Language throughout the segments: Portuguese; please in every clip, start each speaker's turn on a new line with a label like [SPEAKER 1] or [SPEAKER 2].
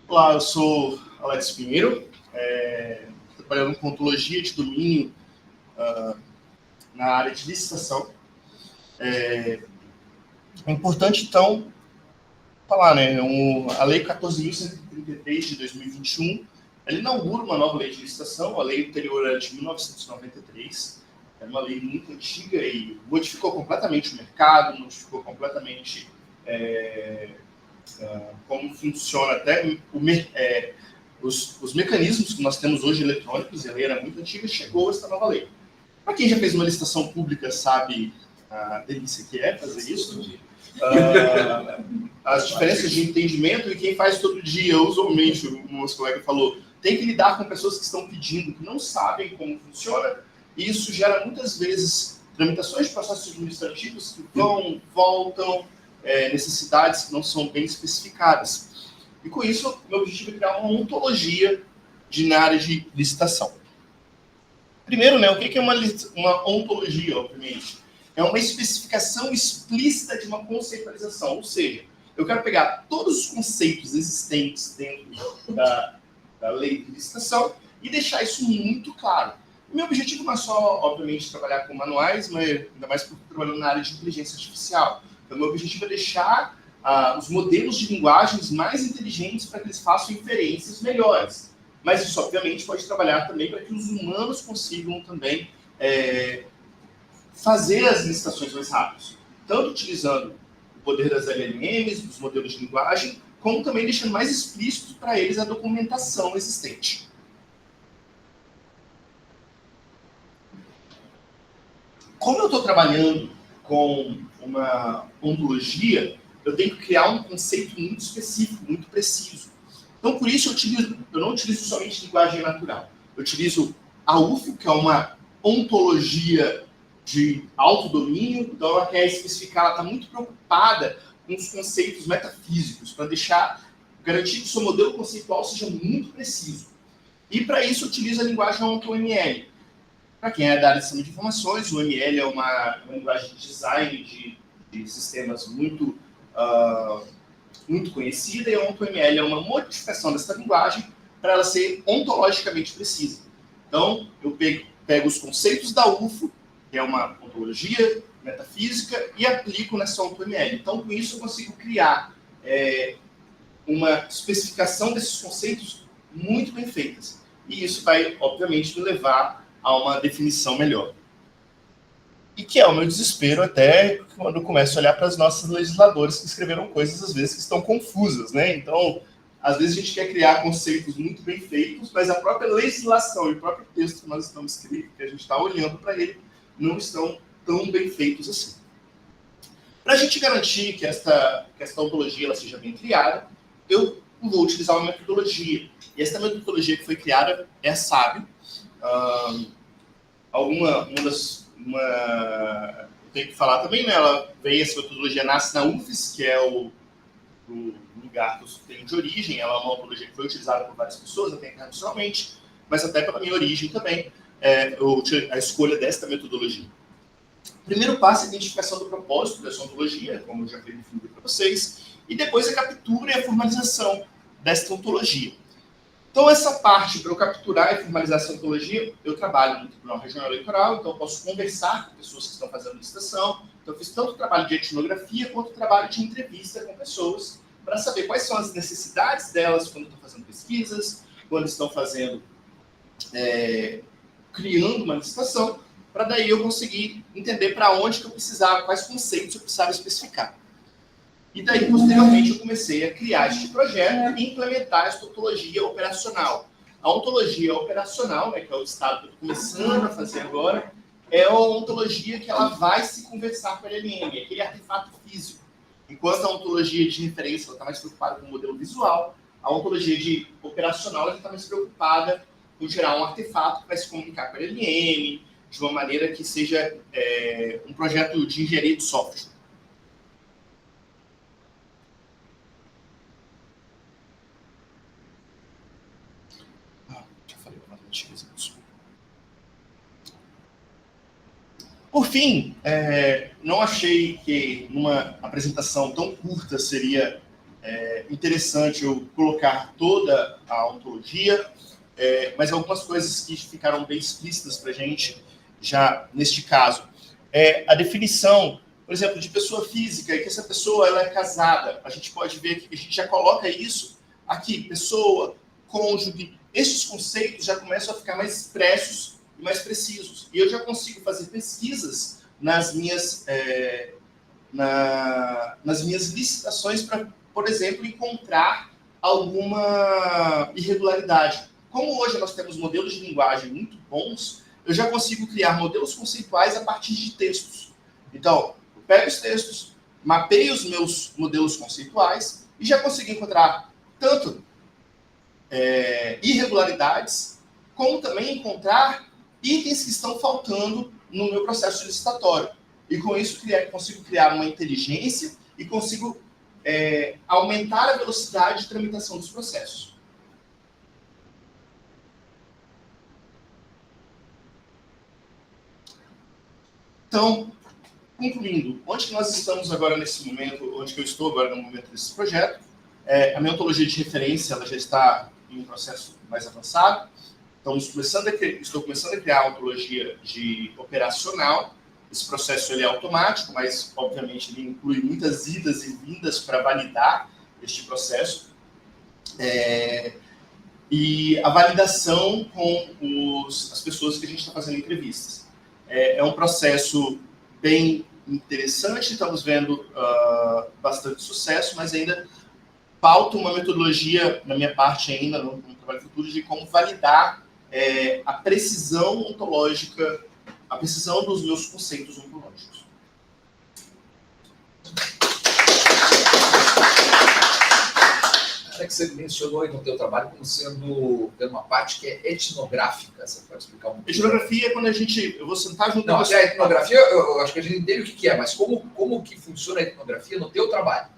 [SPEAKER 1] Olá, eu sou Alex Pinheiro, trabalhando com ontologia de domínio na área de licitação. É importante, então, falar, né? A Lei 14.133 de 2021, ela inaugura uma nova lei de licitação. A lei anterior era de 1993, é uma lei muito antiga e modificou completamente o mercado, modificou completamente como funciona até os mecanismos que nós temos hoje eletrônicos. A lei era muito antiga e chegou essa nova lei. Para quem já fez uma licitação pública sabe a delícia que é fazer isso. As diferenças de entendimento, e quem faz todo dia, usualmente, o nosso colega falou, tem que lidar com pessoas que estão pedindo, que não sabem como funciona, e isso gera muitas vezes tramitações de processos administrativos que vão, voltam, necessidades que não são bem especificadas. E com isso, o meu objetivo é criar uma ontologia na área de licitação. Primeiro, né, o que é uma ontologia, obviamente? É uma especificação explícita de uma conceitualização, ou seja, eu quero pegar todos os conceitos existentes dentro da lei de licitação e deixar isso muito claro. O meu objetivo não é só, obviamente, trabalhar com manuais, mas ainda mais porque estou trabalhando na área de inteligência artificial. Então, o meu objetivo é deixar os modelos de linguagens mais inteligentes para que eles façam inferências melhores. Mas isso, obviamente, pode trabalhar também para que os humanos consigam também fazer as licitações mais rápidas. Tanto utilizando o poder das LLMs, dos modelos de linguagem, como também deixando mais explícito para eles a documentação existente. Como eu estou trabalhando com uma ontologia, eu tenho que criar um conceito muito específico, muito preciso. Então, por isso, eu não utilizo somente linguagem natural. Eu utilizo a UFO, que é uma ontologia de autodomínio, então ela quer especificar, ela está muito preocupada com os conceitos metafísicos, para garantir que o seu modelo conceitual seja muito preciso. E, para isso, eu utilizo a linguagem OntoML. Para quem é da área de sistema de informações, o ML é uma linguagem de design de sistemas muito conhecida, e a OntoML é uma modificação dessa linguagem para ela ser ontologicamente precisa. Então, eu pego os conceitos da UFO, que é uma ontologia metafísica, e aplico nessa OntoML. Então, com isso, eu consigo criar uma especificação desses conceitos muito bem feitas. E isso vai, obviamente, me levar a uma definição melhor. E que é o meu desespero até quando eu começo a olhar para os nossos legisladores que escreveram coisas, às vezes, que estão confusas, né? Então, às vezes a gente quer criar conceitos muito bem feitos, mas a própria legislação e o próprio texto que nós estamos escrevendo, que a gente está olhando para ele, não estão tão bem feitos assim. Para a gente garantir que esta ontologia ela seja bem criada, eu vou utilizar uma metodologia. E essa metodologia que foi criada é a SABio. Eu tenho que falar também, né? Essa metodologia nasce na UFES, que é o lugar que eu tenho de origem. Ela é uma metodologia que foi utilizada por várias pessoas, até internacionalmente, mas até pela minha origem também, a escolha desta metodologia. O primeiro passo é a identificação do propósito dessa ontologia, como eu já falei para vocês, e depois a captura e a formalização desta ontologia. Então, essa parte, para eu capturar e formalizar essa ontologia, eu trabalho no Tribunal Regional Eleitoral, então eu posso conversar com pessoas que estão fazendo licitação. Então, eu fiz tanto trabalho de etnografia quanto trabalho de entrevista com pessoas para saber quais são as necessidades delas quando estão fazendo pesquisas, quando estão criando uma licitação, para daí eu conseguir entender para onde que eu precisava, quais conceitos eu precisava especificar. E daí, posteriormente, eu comecei a criar este projeto e implementar esta ontologia operacional. A ontologia operacional, né, que é o estado que eu estou começando a fazer agora, é uma ontologia que ela vai se conversar com a LLM, aquele artefato físico. Enquanto a ontologia de referência está mais preocupada com o modelo visual, a ontologia operacional está mais preocupada com gerar um artefato que vai se comunicar com a LLM de uma maneira que seja um projeto de engenharia de software. Por fim, não achei que numa apresentação tão curta seria interessante eu colocar toda a ontologia, mas algumas coisas que ficaram bem explícitas para a gente já neste caso. A definição, por exemplo, de pessoa física, e que essa pessoa ela é casada. A gente pode ver que a gente já coloca isso aqui, pessoa, cônjuge. Estes conceitos já começam a ficar mais expressos e mais precisos. E eu já consigo fazer pesquisas nas minhas licitações para, por exemplo, encontrar alguma irregularidade. Como hoje nós temos modelos de linguagem muito bons, eu já consigo criar modelos conceituais a partir de textos. Então, eu pego os textos, mapeio os meus modelos conceituais e já consigo encontrar tanto irregularidades, como também encontrar itens que estão faltando no meu processo licitatório. E com isso consigo criar uma inteligência e consigo aumentar a velocidade de tramitação dos processos. Então, concluindo, onde que nós estamos agora nesse momento, onde que eu estou agora no momento desse projeto? A minha ontologia de referência ela já está em um processo mais avançado. Estou começando a criar a ontologia de operacional. Esse processo ele é automático, mas, obviamente, ele inclui muitas idas e vindas para validar este processo. E a validação com as pessoas que a gente está fazendo entrevistas. É um processo bem interessante, estamos vendo bastante sucesso, mas ainda falta uma metodologia, na minha parte ainda, no trabalho futuro, de como validar a precisão ontológica, a precisão dos meus conceitos ontológicos.
[SPEAKER 2] É que você mencionou aí no teu trabalho como sendo uma parte que é etnográfica. Você pode explicar um pouco?
[SPEAKER 1] Etnografia é quando eu vou sentar junto
[SPEAKER 2] com você. A etnografia, eu acho que a gente entende o que é, mas como que funciona a etnografia no teu trabalho?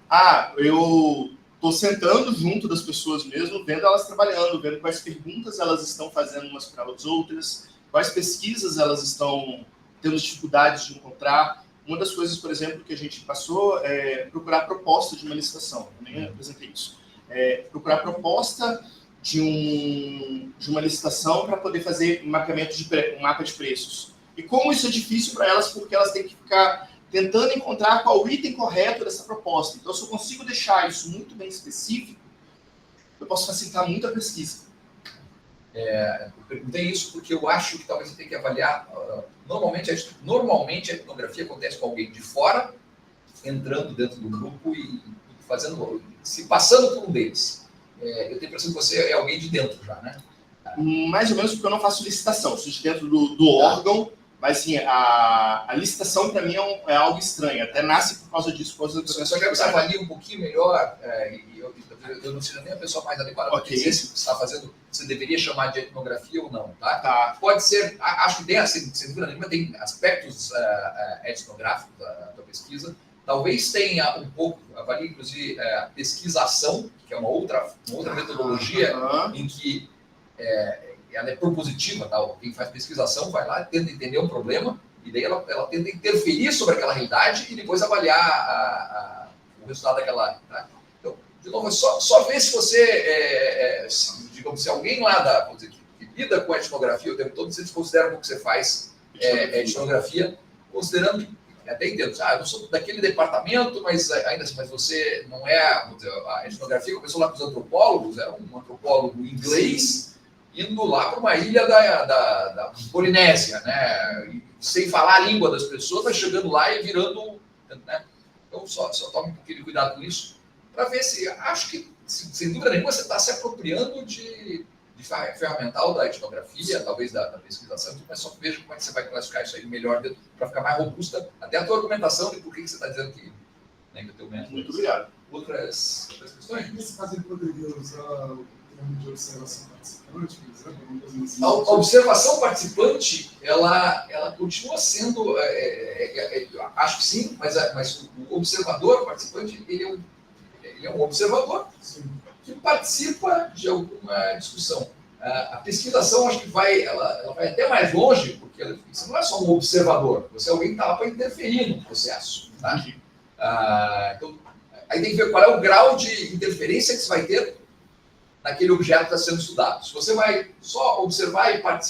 [SPEAKER 1] Eu estou sentando junto das pessoas mesmo, vendo elas trabalhando, vendo quais perguntas elas estão fazendo umas para as outras, quais pesquisas elas estão tendo dificuldades de encontrar. Uma das coisas, por exemplo, que a gente passou é procurar a proposta de uma licitação. Eu nem apresentei isso. Procurar a proposta de uma licitação para poder fazer um mapa de preços. E como isso é difícil para elas, porque elas têm que ficar tentando encontrar qual o item correto dessa proposta. Então, se eu consigo deixar isso muito bem específico, eu posso facilitar muito a pesquisa.
[SPEAKER 2] Eu perguntei isso porque eu acho que talvez você tenha que avaliar. Normalmente a etnografia acontece com alguém de fora, entrando dentro do grupo e passando por um deles. Eu tenho a impressão que você é alguém de dentro já, né?
[SPEAKER 1] Mais ou menos porque eu não faço licitação, eu sou de dentro do órgão, mas assim, a licitação para mim é algo estranho, até nasce por causa disso.
[SPEAKER 2] Só quero que você avalie um pouquinho melhor, e eu não sei nem a pessoa mais adequada para dizer se você está fazendo, você deveria chamar de etnografia ou não, tá? Pode ser, acho que tem, sem dúvida nenhuma, tem aspectos etnográficos da tua pesquisa. Talvez tenha um pouco, avalie inclusive a pesquisação, que é uma outra metodologia em que ela é propositiva, tá? Quem faz pesquisação vai lá, tenta entender um problema, e daí ela tenta interferir sobre aquela realidade e depois avaliar o resultado daquela... Tá? Então, de novo, é só ver se você, digamos, se alguém lá vamos dizer, que lida com a etnografia o tempo todo, você desconsidera o que você faz etnografia, considerando que até entendo, eu não sou daquele departamento, mas ainda assim, mas você não é, vamos dizer, a etnografia começou lá com os antropólogos, era um antropólogo inglês, indo lá para uma ilha da Polinésia, né? Sem falar a língua das pessoas, mas chegando lá e virando, né? Então, só tome um pouquinho de cuidado com isso, para ver se, acho que, sem dúvida nenhuma, você está se apropriando de ferramental da etnografia, talvez da pesquisação, mas só veja como é que você vai classificar isso aí melhor para ficar mais robusta, até a tua argumentação de por que você está dizendo que o teu método.
[SPEAKER 1] Muito obrigado.
[SPEAKER 2] Outras questões?
[SPEAKER 3] Nesse caso, ele poderia usar o termo de observação participante, por exemplo?
[SPEAKER 2] A observação participante, ela continua sendo, acho que sim, mas o observador participante, ele é um observador, sim, que participa de alguma discussão. A pesquisação, acho que ela vai até mais longe, porque você não é só um observador, você é alguém que está lá para interferir no processo. Tá? Então, Aí tem que ver qual é o grau de interferência que você vai ter naquele objeto que está sendo estudado. Se você vai só observar e participar,